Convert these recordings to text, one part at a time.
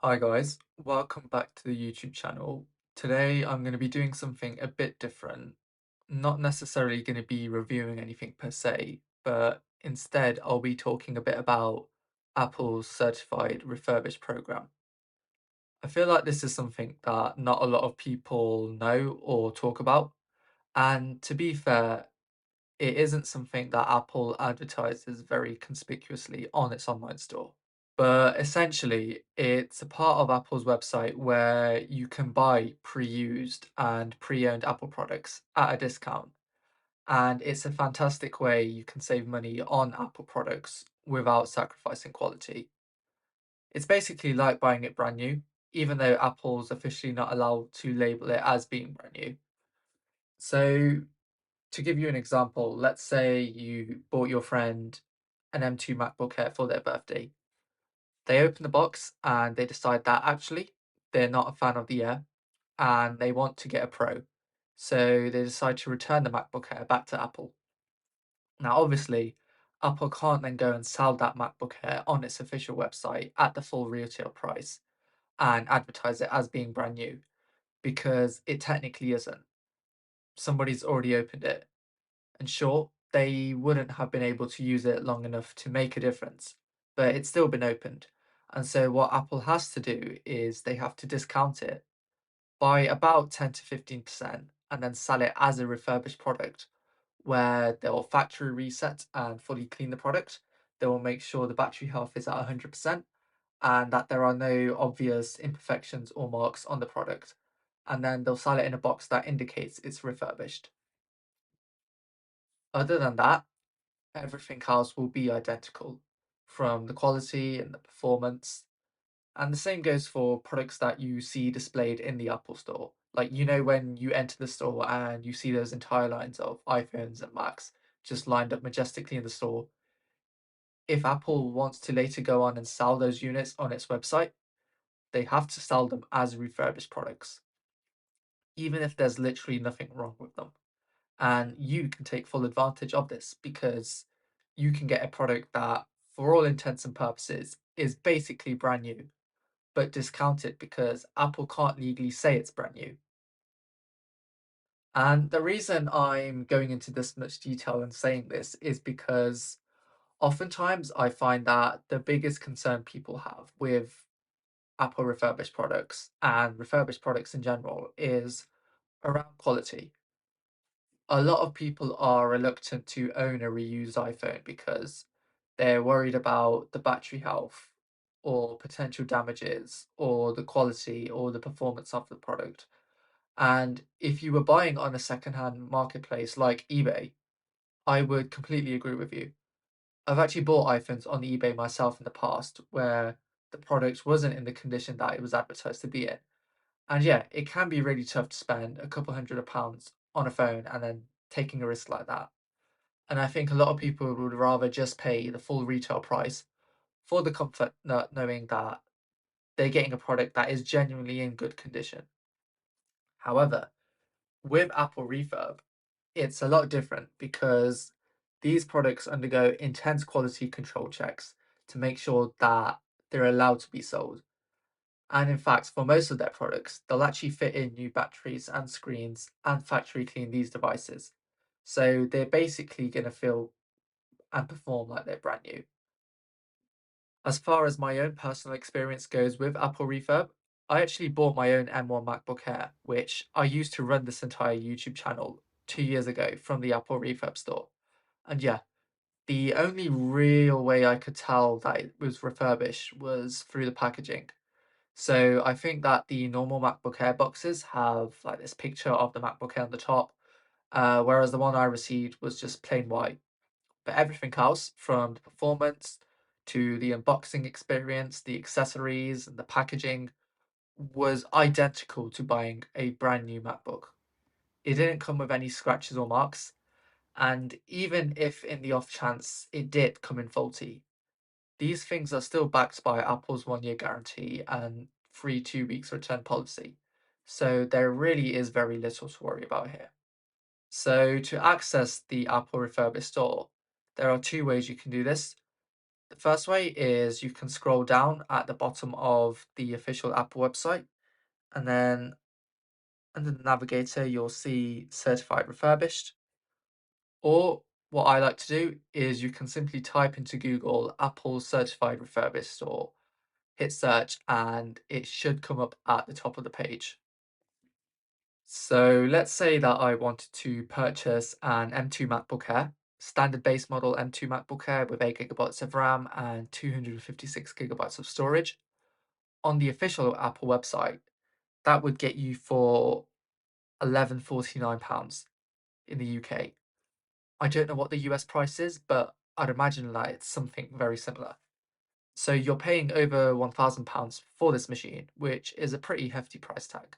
Hi guys, welcome back to the YouTube channel. Today I'm going to be doing something a bit different. Not necessarily going to be reviewing anything per se, but instead I'll be talking a bit about Apple's Certified Refurbished program. I feel like this is something that not a lot of people know or talk about, and to be fair, it isn't something that Apple advertises very conspicuously on its online store. But essentially, it's a part of Apple's website where you can buy pre-used and pre-owned Apple products at a discount. And it's a fantastic way you can save money on Apple products without sacrificing quality. It's basically like buying it brand new, even though Apple's officially not allowed to label it as being brand new. So, to give you an example, let's say you bought your friend an M2 MacBook Air for their birthday. They open the box and they decide that actually they're not a fan of the Air and they want to get a Pro. So they decide to return the MacBook Air back to Apple. Now, obviously, Apple can't then go and sell that MacBook Air on its official website at the full retail price and advertise it as being brand new because it technically isn't. Somebody's already opened it. And sure, they wouldn't have been able to use it long enough to make a difference, but it's still been opened. And so what Apple has to do is they have to discount it by about 10 to 15% and then sell it as a refurbished product where they'll factory reset and fully clean the product. They will make sure the battery health is at 100% and that there are no obvious imperfections or marks on the product. And then they'll sell it in a box that indicates it's refurbished. Other than that, everything else will be identical from the quality and the performance. And the same goes for products that you see displayed in the Apple Store. Like, when you enter the store and you see those entire lines of iPhones and Macs just lined up majestically in the store. If Apple wants to later go on and sell those units on its website, they have to sell them as refurbished products, even if there's literally nothing wrong with them. And you can take full advantage of this because you can get a product that, for all intents and purposes, is basically brand new, but discounted because Apple can't legally say it's brand new. And the reason I'm going into this much detail and saying this is because oftentimes I find that the biggest concern people have with Apple refurbished products and refurbished products in general is around quality. A lot of people are reluctant to own a reused iPhone because they're worried about the battery health or potential damages or the quality or the performance of the product. And if you were buying on a secondhand marketplace like eBay, I would completely agree with you. I've actually bought iPhones on eBay myself in the past where the product wasn't in the condition that it was advertised to be in. And yeah, it can be really tough to spend a couple hundred of pounds on a phone and then taking a risk like that. And I think a lot of people would rather just pay the full retail price for the comfort knowing that they're getting a product that is genuinely in good condition. However, with Apple Refurb, it's a lot different because these products undergo intense quality control checks to make sure that they're allowed to be sold. And in fact, for most of their products, they'll actually fit in new batteries and screens and factory clean these devices. So they're basically going to feel and perform like they're brand new. As far as my own personal experience goes with Apple Refurb, I actually bought my own M1 MacBook Air, which I used to run this entire YouTube channel 2 years ago from the Apple Refurb store. And yeah, the only real way I could tell that it was refurbished was through the packaging. So I think that the normal MacBook Air boxes have like this picture of the MacBook Air on the top, whereas the one I received was just plain white. But everything else, from the performance to the unboxing experience, the accessories, and the packaging, was identical to buying a brand new MacBook. It didn't come with any scratches or marks, and even if in the off chance it did come in faulty, these things are still backed by Apple's 1 year guarantee and free 2 weeks return policy. So there really is very little to worry about here. So to access the Apple Refurbished store, there are two ways you can do this. The first way is you can scroll down at the bottom of the official Apple website, and then under the navigator, you'll see Certified Refurbished. Or what I like to do is you can simply type into Google Apple Certified Refurbished or hit search, and it should come up at the top of the page. So let's say that I wanted to purchase an M2 MacBook Air, standard base model M2 MacBook Air with 8 GB of RAM and 256 GB of storage. On the official Apple website, that would get you for £11.49 in the UK. I don't know what the US price is, but I'd imagine that it's something very similar. So you're paying over £1,000 for this machine, which is a pretty hefty price tag.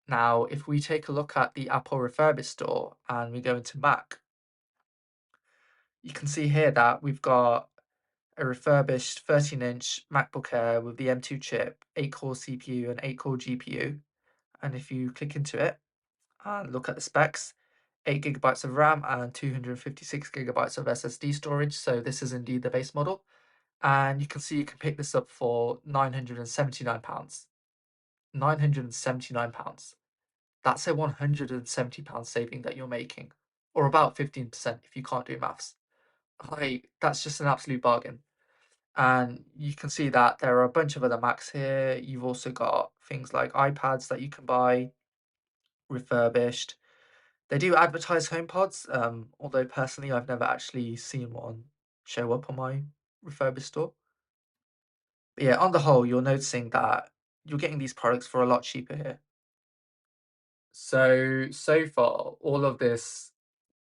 Now, if we take a look at the Apple Refurbished store and we go into Mac, you can see here that we've got a refurbished 13-inch MacBook Air with the M2 chip, 8-core CPU and 8-core GPU. And if you click into it and look at the specs, 8 GB of RAM and 256 GB of SSD storage. So this is indeed the base model. And you can see you can pick this up for £979. £979. That's a £170 saving that you're making, or about 15% if you can't do maths. Like, that's just an absolute bargain. And you can see that there are a bunch of other Macs here. You've also got things like iPads that you can buy refurbished. They do advertise HomePods, although personally I've never actually seen one show up on my refurbished store. But yeah, on the whole, you're noticing that you're getting these products for a lot cheaper here. So far, all of this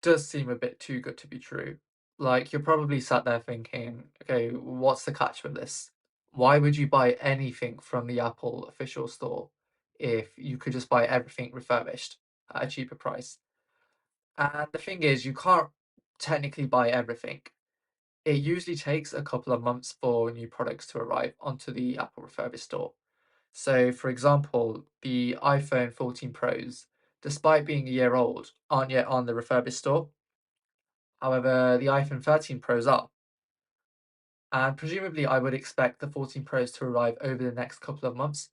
does seem a bit too good to be true. Like, you're probably sat there thinking, okay, what's the catch with this? Why would you buy anything from the Apple official store if you could just buy everything refurbished at a cheaper price? And the thing is, you can't technically buy everything. It usually takes a couple of months for new products to arrive onto the Apple Refurbished store. So, for example, the iPhone 14 Pros, despite being a year old, aren't yet on the refurbished store. However, the iPhone 13 Pros are. And presumably, I would expect the 14 Pros to arrive over the next couple of months.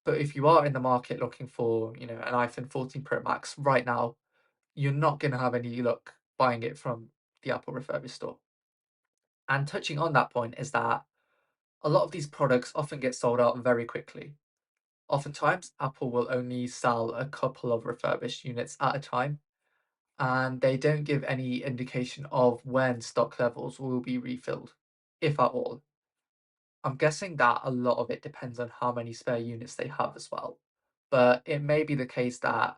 But if you are in the market looking for, an iPhone 14 Pro Max right now, you're not going to have any luck buying it from the Apple Refurbished store. And touching on that point is that a lot of these products often get sold out very quickly. Oftentimes, Apple will only sell a couple of refurbished units at a time, and they don't give any indication of when stock levels will be refilled, if at all. I'm guessing that a lot of it depends on how many spare units they have as well. But it may be the case that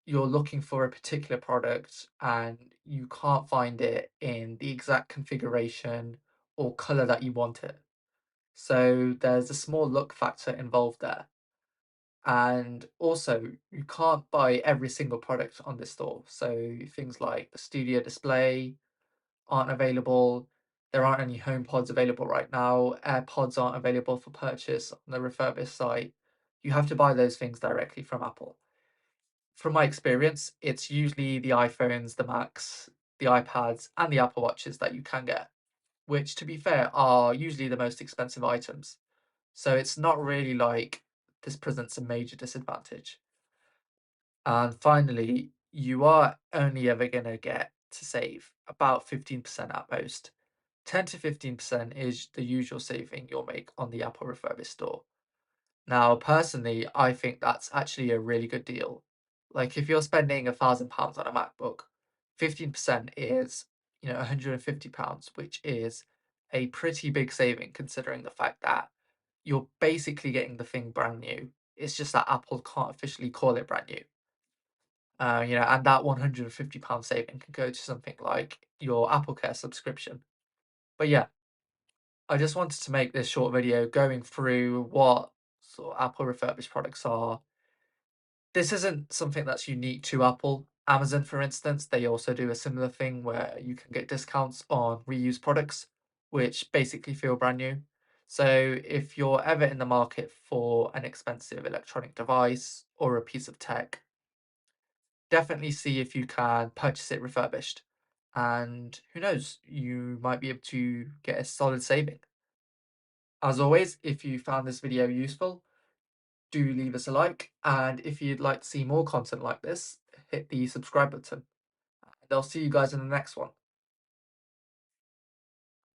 you're looking for a particular product and you can't find it in the exact configuration or color that you want it. So there's a small luck factor involved there. And also, you can't buy every single product on this store. So things like the studio display aren't available. There aren't any HomePods available right now. AirPods aren't available for purchase on the refurbished site. You have to buy those things directly from Apple. From my experience, it's usually the iPhones, the Macs, the iPads, and the Apple Watches that you can get, which, to be fair, are usually the most expensive items. So it's not really like this presents a major disadvantage. And finally, you are only ever going to get to save about 15% at most. 10 to 15% is the usual saving you'll make on the Apple Refurbished store. Now, personally, I think that's actually a really good deal. Like, if you're spending £1,000 on a MacBook, 15% is, £150, which is a pretty big saving considering the fact that you're basically getting the thing brand new. It's just that Apple can't officially call it brand new. And that £150 saving can go to something like your Apple Care subscription. But yeah, I just wanted to make this short video going through what sort of Apple refurbished products are. This isn't something that's unique to Apple. Amazon, for instance, they also do a similar thing where you can get discounts on reused products, which basically feel brand new. So if you're ever in the market for an expensive electronic device or a piece of tech, definitely see if you can purchase it refurbished. and who knows, you might be able to get a solid saving. As always, if you found this video useful, do leave us a like, and if you'd like to see more content like this, hit the subscribe button. And I'll see you guys in the next one.